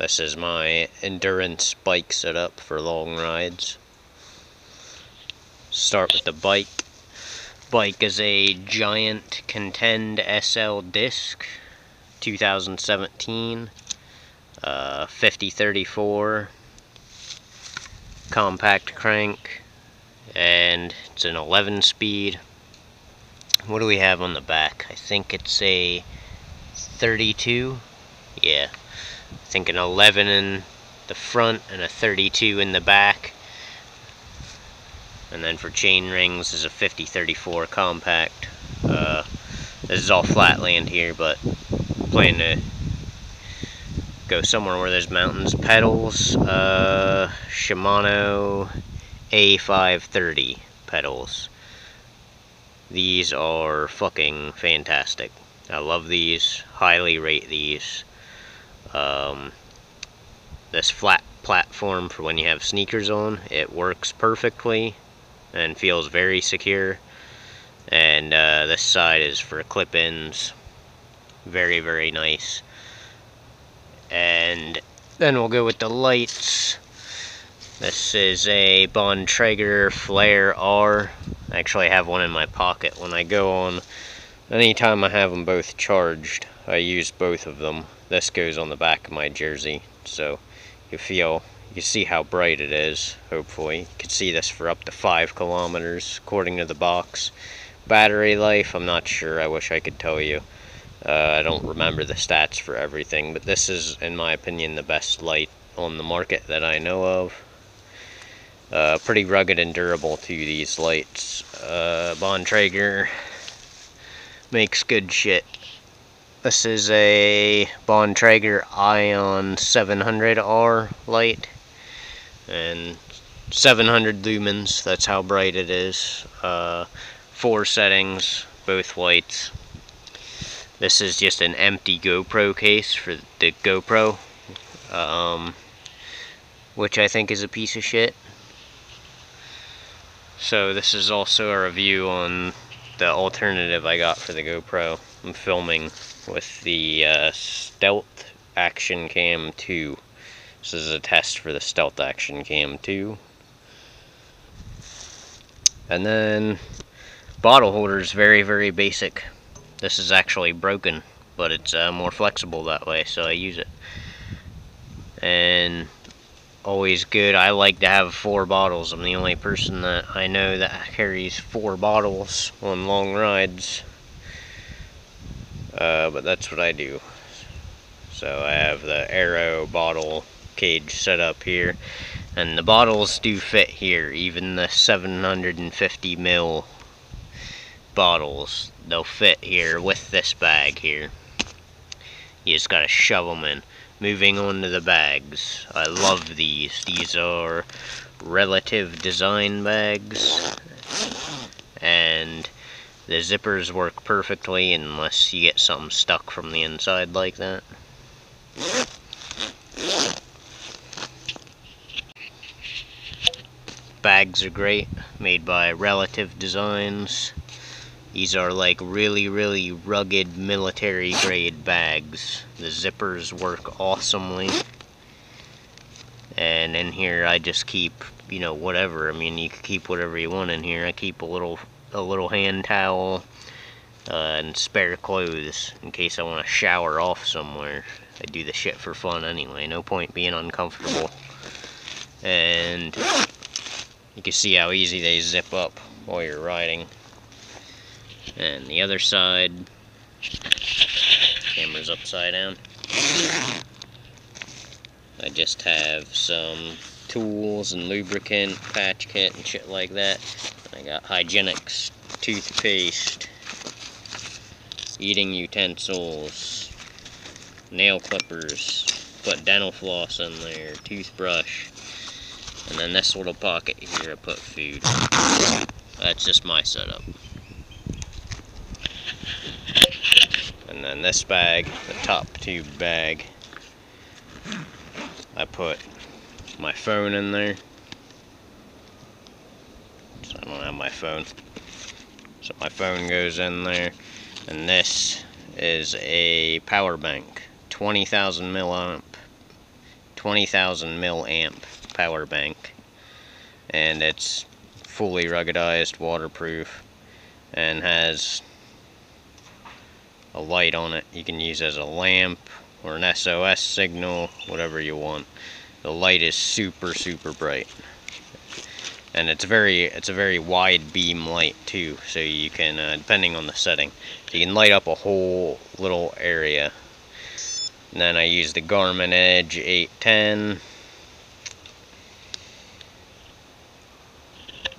This is my endurance bike setup for long rides. Start with the bike. Bike is a Giant Contend SL disc, 2017, 5034, compact crank, and it's an 11-speed. What do we have on the back? I think it's a 32. Yeah, I think an 11 in the front and a 32 in the back. And then for chain rings is a 5034 compact. This is all flat land here, but I'm planning to go somewhere where there's mountains. Pedals, Shimano A530 pedals. These are fucking fantastic. I love these, highly rate these. This flat platform for when you have sneakers on, it works perfectly and feels very secure. And this side is for clip-ins. Very, very nice. And then we'll go with the lights. This is a Bontrager Flare R. I actually have one in my pocket. When I go on, anytime I have them both charged, I use both of them. This goes on the back of my jersey, so you can see how bright it is, hopefully. You can see this for up to 5 kilometers, according to the box. Battery life, I'm not sure, I wish I could tell you. I don't remember the stats for everything, but this is, in my opinion, the best light on the market that I know of. Pretty rugged and durable to these lights. Bontrager makes good shit. This is a Bontrager Ion 700R light, and 700 lumens, that's how bright it is. 4 settings, both lights. This is just an empty GoPro case for the GoPro, which I think is a piece of shit. So this is also a review on the alternative I got for the GoPro. I'm filming with the Stealth Action Cam 2. This is a test for the Stealth Action Cam 2. And then bottle holder is very, very basic. This is actually broken, but it's more flexible that way, so I use it. And always good. I like to have 4 bottles. I'm the only person that I know that carries 4 bottles on long rides. But that's what I do. So I have the Aero bottle cage set up here, and the bottles do fit here, even the 750 ml bottles, they'll fit here with this bag here. You just gotta shove them in. Moving on to the bags. I love these. These are Relative Design bags, and the zippers work perfectly unless you get something stuck from the inside like that. Bags are great, made by Relative Designs. These are like really, really rugged military grade bags. The zippers work awesomely. And in here I just keep, you know, whatever. I mean, you can keep whatever you want in here. I keep a little hand towel and spare clothes in case I want to shower off somewhere. I do the shit for fun anyway. No point being uncomfortable. And you can see how easy they zip up while you're riding. And the other side, camera's upside down. I just have some tools and lubricant, patch kit and shit like that. I got Hygienics, toothpaste, eating utensils, nail clippers, put dental floss in there, toothbrush, and then this little pocket here I put food. That's just my setup. And then this bag, the top tube bag, I put my phone in there. So I don't have my phone. So my phone goes in there. And this is a power bank, 20,000 milliamp 20,000 milliamp power bank, and it's fully ruggedized, waterproof, and has a light on it you can use as a lamp or an SOS signal, whatever you want. The light is super bright, and it's a very wide beam light too, so you can, depending on the setting, you can light up a whole little area. And then I use the Garmin Edge 810,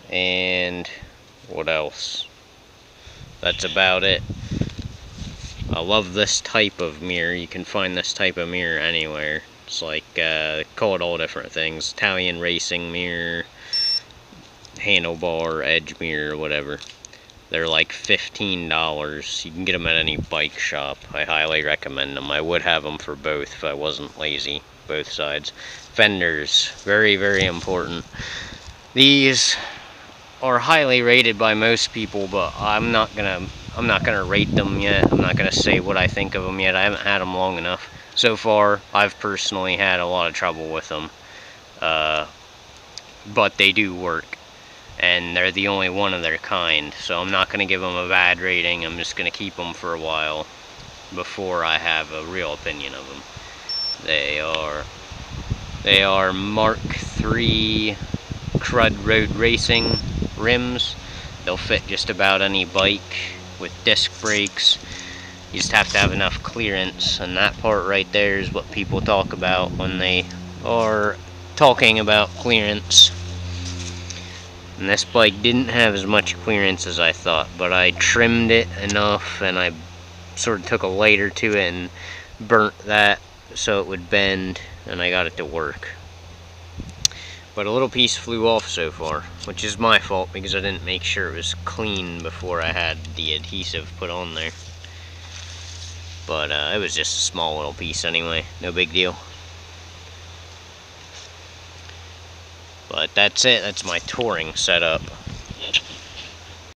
and what else? That's about it. I love this type of mirror. You can find this type of mirror anywhere. It's like, call it all different things. Italian racing mirror, handlebar, edge mirror, whatever. They're like $15. You can get them at any bike shop. I highly recommend them. I would have them for both if I wasn't lazy, both sides. Fenders, very important. These are highly rated by most people, but I'm not gonna rate them yet. I'm not gonna say what I think of them yet. I haven't had them long enough. So far, I've personally had a lot of trouble with them, but they do work, and they're the only one of their kind. So I'm not gonna give them a bad rating. I'm just gonna keep them for a while before I have a real opinion of them. They are Mark III Crud Road Racing rims. They'll fit just about any bike with disc brakes. You just have to have enough clearance, and that part right there is what people talk about when they are talking about clearance. And this bike didn't have as much clearance as I thought, but I trimmed it enough, and I sort of took a lighter to it and burnt that so it would bend, and I got it to work. But a little piece flew off so far, which is my fault because I didn't make sure it was clean before I had the adhesive put on there. But it was just a small little piece anyway, no big deal. But that's it, that's my touring setup.